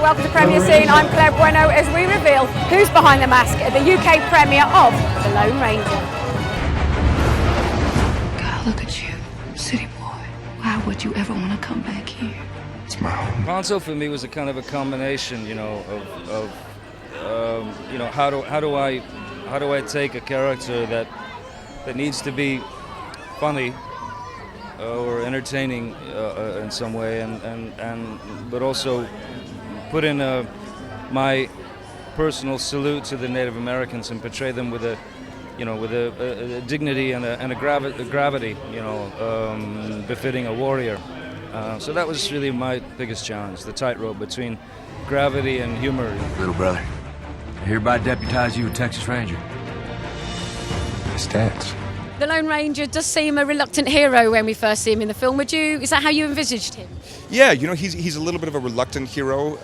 welcome to Premier Scene. I'm Claire Bueno as we reveal who's behind the mask at the UK premiere of The Lone Ranger. God, look at you, city boy. Why would you ever want to come back here? It's my home. Tonto for me was a kind of a combination, of how do I take a character that needs to be funny or entertaining in some way, and but also put in my personal salute to the Native Americans and portray them with a dignity and a gravity, befitting a warrior. So that was really my biggest challenge, the tightrope between gravity and humor. Little brother, I hereby deputize you a Texas Ranger. Stats. The Lone Ranger does seem a reluctant hero when we first see him in the film. Is that how you envisaged him? Yeah, he's a little bit of a reluctant hero.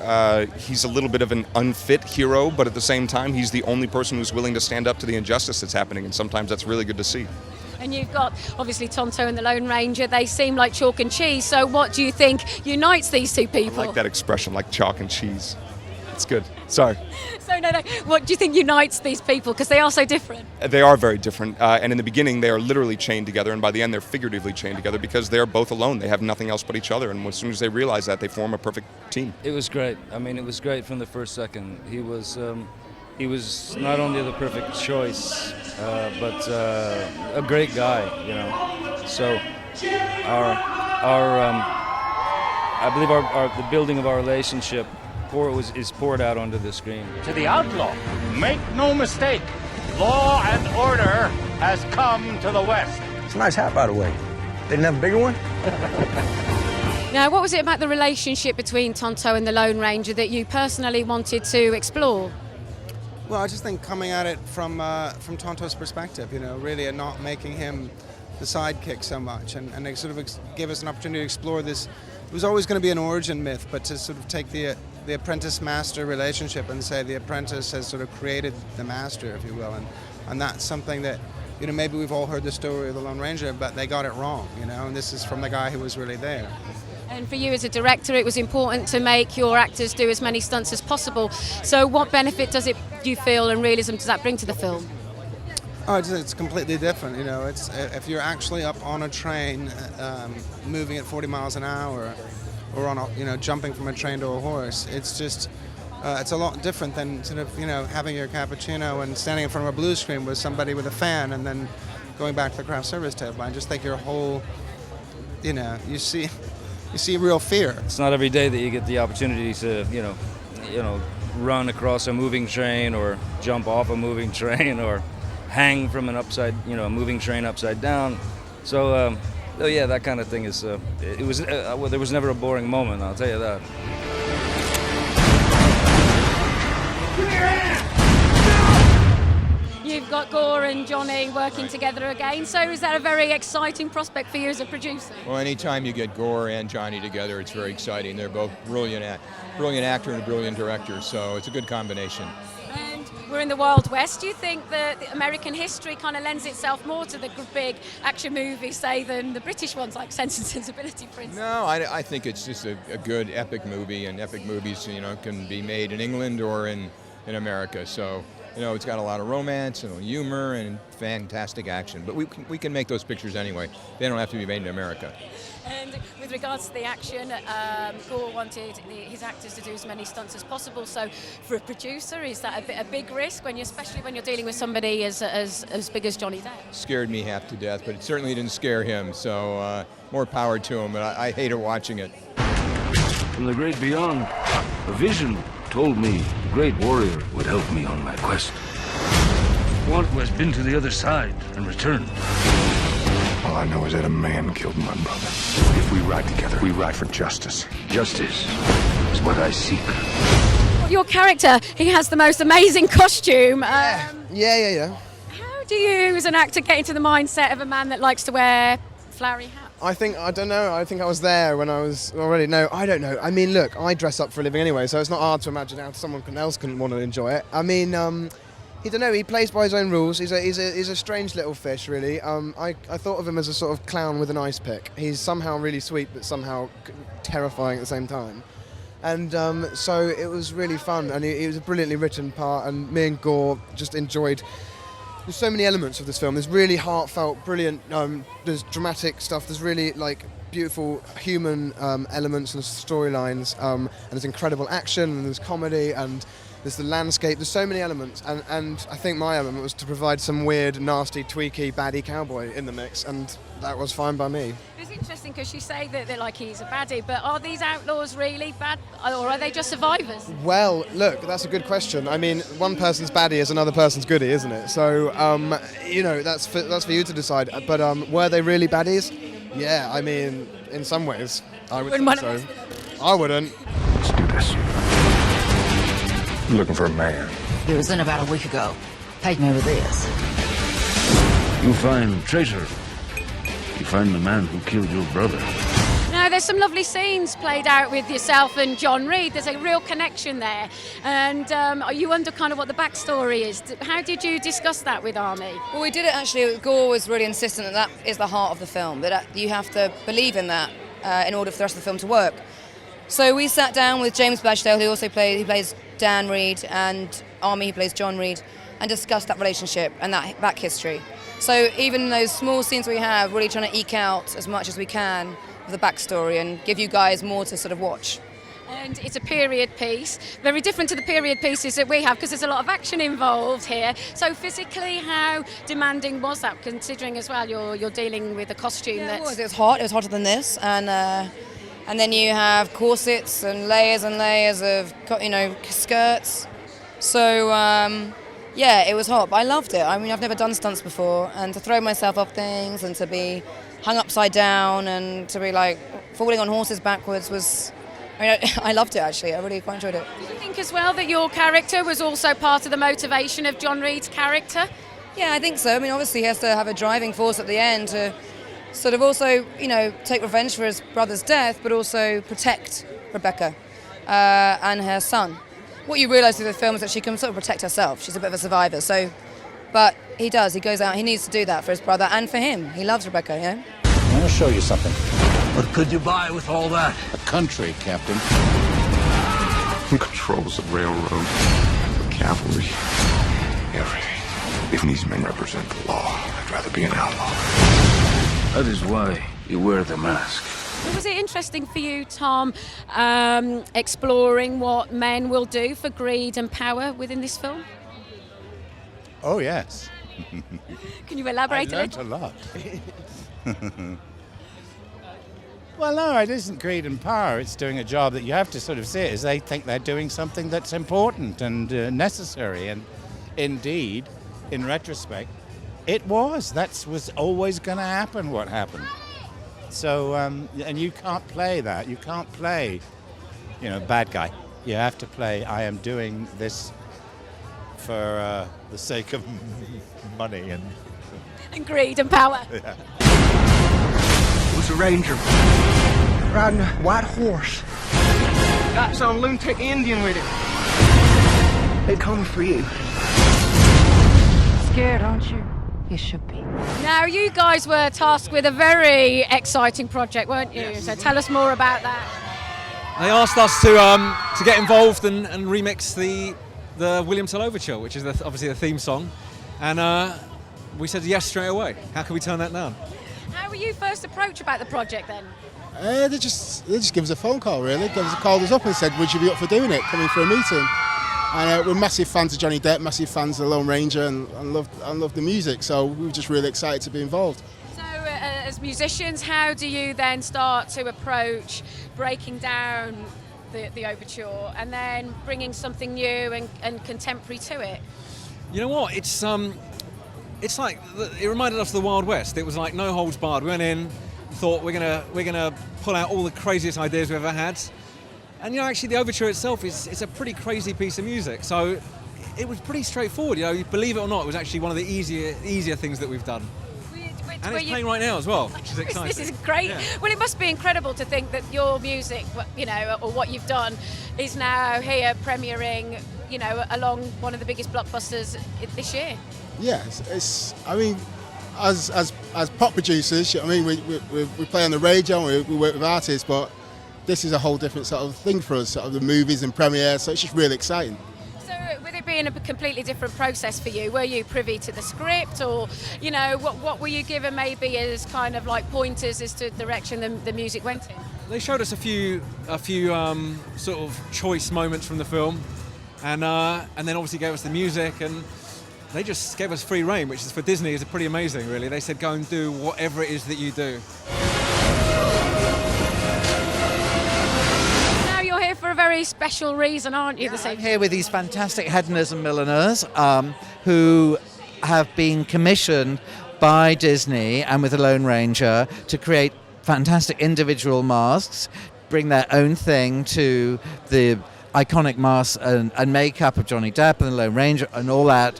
He's a little bit of an unfit hero, but at the same time, he's the only person who's willing to stand up to the injustice that's happening, and sometimes that's really good to see. And you've got, obviously, Tonto and the Lone Ranger. They seem like chalk and cheese. So what do you think unites these two people? I like that expression, like chalk and cheese. It's good. Sorry. So, no, what do you think unites these people? Because they are so different. They are very different. And in the beginning, they are literally chained together. And by the end, they're figuratively chained together because they are both alone. They have nothing else but each other. And as soon as they realize that, they form a perfect team. It was great. I mean, it was great from the first second. He was not only the perfect choice, but a great guy, So I believe the building of our relationship is poured out onto the screen. To the outlaw, make no mistake, law and order has come to the West. It's a nice hat, by the way. They didn't have a bigger one? Now, what was it about the relationship between Tonto and the Lone Ranger that you personally wanted to explore? Well, I just think coming at it from Tonto's perspective, really, and not making him the sidekick so much, and they sort of give us an opportunity to explore this. It was always going to be an origin myth, but to sort of take the apprentice-master relationship and say the apprentice has sort of created the master, if you will, and that's something that, maybe we've all heard the story of the Lone Ranger, but they got it wrong, and this is from the guy who was really there. And for you as a director, it was important to make your actors do as many stunts as possible. So what benefit do you feel and realism does that bring to the film? Oh, it's completely different. It's if you're actually up on a train, moving at 40 miles an hour, or on jumping from a train to a horse. It's just it's a lot different than sort of having your cappuccino and standing in front of a blue screen with somebody with a fan, and then going back to the craft service table. I just think your whole, you see real fear. It's not every day that you get the opportunity to run across a moving train or jump off a moving train or hang from a moving train upside down. So yeah, that kind of thing is. There was never a boring moment. I'll tell you that. You've got Gore and Johnny working together again. So is that a very exciting prospect for you as a producer? Well, anytime you get Gore and Johnny together, it's very exciting. They're both brilliant actor and a brilliant director, so it's a good combination. And we're in the Wild West. Do you think that the American history kind of lends itself more to the big action movies, say, than the British ones like Sense and Sensibility, for instance? No, I think it's just a good epic movie, and epic movies, can be made in England or in America. So, it's got a lot of romance and humor and fantastic action. But we can make those pictures anyway. They don't have to be made in America. And with regards to the action, Gore wanted his actors to do as many stunts as possible. So for a producer, is that a big risk, especially when you're dealing with somebody as big as Johnny Depp? Scared me half to death, but it certainly didn't scare him. So more power to him, but I hated watching it. From the great beyond, a vision told me a great warrior would help me on my quest. One who has been to the other side and returned. All I know is that a man killed my brother. If we ride together, we ride for justice. Justice is what I seek. Your character, he has the most amazing costume. Yeah. How do you, as an actor, get into the mindset of a man that likes to wear flowery hats? I don't know. I think I was there when I was already. No, I don't know. I mean, look, I dress up for a living anyway, so it's not hard to imagine how someone else can want to enjoy it. I mean, he don't know. He plays by his own rules. He's a strange little fish, really. I thought of him as a sort of clown with an ice pick. He's somehow really sweet, but somehow terrifying at the same time. And so it was really fun, and it was a brilliantly written part, and me and Gore just enjoyed. There's so many elements of this film. There's really heartfelt, brilliant, there's dramatic stuff, there's really like beautiful human elements and storylines, and there's incredible action, and there's comedy, and there's the landscape, there's so many elements, and I think my element was to provide some weird, nasty, tweaky, baddie cowboy in the mix, and that was fine by me. It's interesting because you say that they're like he's a baddie, but are these outlaws really bad, or are they just survivors? Well, look, that's a good question. I mean, one person's baddie is another person's goodie, isn't it? So, that's for you to decide. But were they really baddies? Yeah, I mean, in some ways, I would think so. I wouldn't. Let's do this. I'm looking for a man. He was in about a week ago. Paid me with this. You find traitor. You find the man who killed your brother. Now, there's some lovely scenes played out with yourself and John Reed. There's a real connection there. And are you under kind of what the backstory is? How did you discuss that with Armie? Well, we did it actually. Gore was really insistent that is the heart of the film, that you have to believe in that in order for the rest of the film to work. So we sat down with James Bladesdale, who also plays Dan Reed, and Armie, who plays John Reed, and discussed that relationship and that back history. So even those small scenes we have, really trying to eke out as much as we can of the backstory and give you guys more to sort of watch. And it's a period piece, very different to the period pieces that we have because there's a lot of action involved here. So physically, how demanding was that, considering as well you're dealing with a costume that's... It was hot, it was hotter than this, and then you have corsets and layers of, skirts. So, it was hot, but I loved it. I mean, I've never done stunts before, and to throw myself off things and to be hung upside down and to be like falling on horses backwards was... I loved it actually. I really quite enjoyed it. Did you think as well that your character was also part of the motivation of John Reed's character? Yeah, I think so. I mean, obviously he has to have a driving force at the end to sort of also, take revenge for his brother's death, but also protect Rebecca and her son. What you realise through the film is that she can sort of protect herself. She's a bit of a survivor. So, but he does. He goes out. He needs to do that for his brother and for him. He loves Rebecca. I'm going to show you something. What could you buy with all that? A country, Captain. Who controls the railroad, the cavalry, everything. If these men represent the law, I'd rather be an outlaw. That is why you wear the mask. Was it interesting for you, Tom, exploring what men will do for greed and power within this film? Oh, yes. Can you elaborate a learned little? a lot. Well, no, it isn't greed and power. It's doing a job that you have to sort of see it as they think they're doing something that's important and necessary. And indeed, in retrospect, it was. That was always going to happen, what happened. So, and you can't play that. You can't play, bad guy. You have to play, I am doing this for the sake of money And greed and power. Yeah. Was a ranger riding a white horse. Got some lunatic Indian with him. They're coming for you. Scared, aren't you? You should be. Now, you guys were tasked with a very exciting project, weren't you? Yes. So tell us more about that. They asked us to get involved and remix the William Tell Overture, which is obviously the theme song, and we said yes straight away. How can we turn that down? How were you first approached about the project then? They just gave us a phone call, really. Called us up and said, would you be up for doing it, coming for a meeting? And we're massive fans of Johnny Depp, massive fans of Lone Ranger, and love the music, so we were just really excited to be involved. So as musicians, how do you then start to approach breaking down the overture and then bringing something new and contemporary to it? You know what? It's like it reminded us of the Wild West. It was like no holds barred. We went in, thought we're gonna pull out all the craziest ideas we've ever had, and actually the overture itself it's a pretty crazy piece of music. So it was pretty straightforward. Believe it or not, it was actually one of the easier things that we've done. And it's playing right now as well, which is exciting. This is great. Yeah. Well, it must be incredible to think that your music, or what you've done, is now here premiering, along one of the biggest blockbusters this year. Yeah, I mean, as pop producers, we play on the radio and we work with artists, but this is a whole different sort of thing for us, sort of the movies and premiere. So it's just really exciting. So with it being a completely different process for you, were you privy to the script, or what were you given maybe as kind of like pointers as to the direction the music went in? They showed us a few sort of choice moments from the film, and then obviously gave us the music, and they just gave us free rein, which is for Disney is pretty amazing, really. They said go and do whatever it is that you do. Now you're here for a very special reason, aren't you? I'm here with these fantastic headiners and milliners who have been commissioned by Disney and with the Lone Ranger to create fantastic individual masks, bring their own thing to the iconic masks and makeup of Johnny Depp and the Lone Ranger and all that.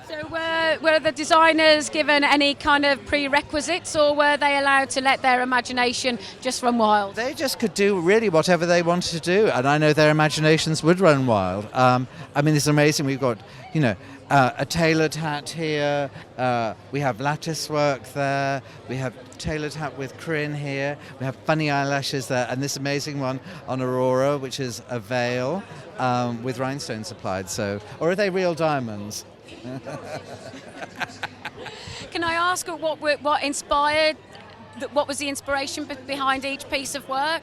So were the designers given any kind of prerequisites, or were they allowed to let their imagination just run wild? They just could do really whatever they wanted to do, and I know their imaginations would run wild. I mean, it's amazing. We've got, a tailored hat here. We have lattice work there. We have tailored hat with crin here. We have funny eyelashes there, and this amazing one on Aurora, which is a veil with rhinestones applied. So, or are they real diamonds? Can I ask what inspired? What was the inspiration behind each piece of work?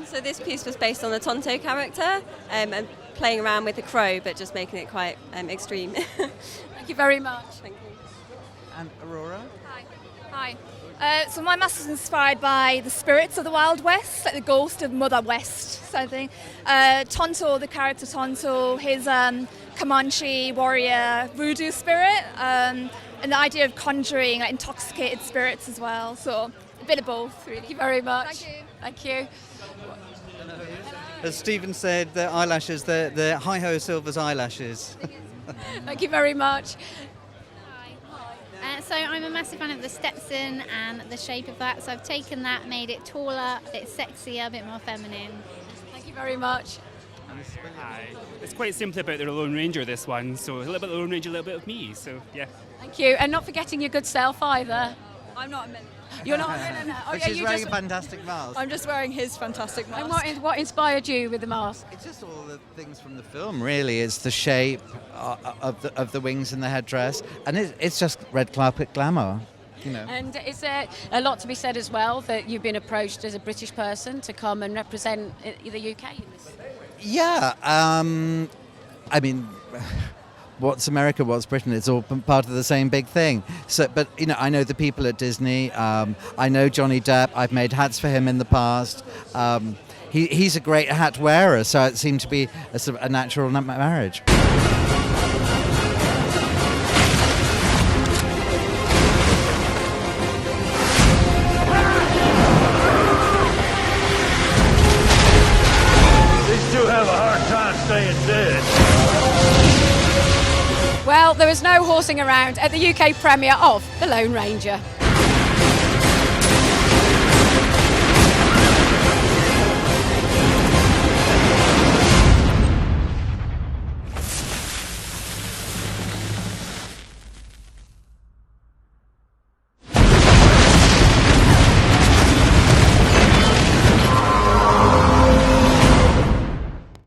So this piece was based on the Tonto character, and playing around with the crow, but just making it quite extreme. Thank you very much. Thank you. And Aurora? Hi. So my mask is inspired by the spirits of the Wild West, like the ghost of Mother West, sort of thing. Tonto, the character Tonto, his Comanche warrior voodoo spirit, and the idea of conjuring like, intoxicated spirits as well. So a bit of both, really. Thank you very much. Thank you. Thank you. As Stephen said, the eyelashes, the hi-ho Silver's eyelashes. Thank you very much. So I'm a massive fan of the Stetson and the shape of that, so I've taken that, made it taller, a bit sexier, a bit more feminine. Thank you very much. Hi. It's quite simply about the Lone Ranger, this one, so a little bit of the Lone Ranger, a little bit of me, so yeah. Thank you, and not forgetting your good self either. I'm not a milliner. You're not a milliner? Oh, But she's wearing a fantastic mask. I'm just wearing his fantastic mask. And what inspired you with the mask? It's just all the things from the film, really. It's the shape of the wings and the headdress, and it's just red carpet glamour. And is there a lot to be said as well that you've been approached as a British person to come and represent the UK in this? Yeah, I mean, what's America, what's Britain? It's all part of the same big thing. So, but I know the people at Disney. I know Johnny Depp. I've made hats for him in the past. He's a great hat wearer, so it seemed to be a sort of a natural marriage. Have a hard time staying dead. Well, there was no horsing around at the UK premiere of The Lone Ranger.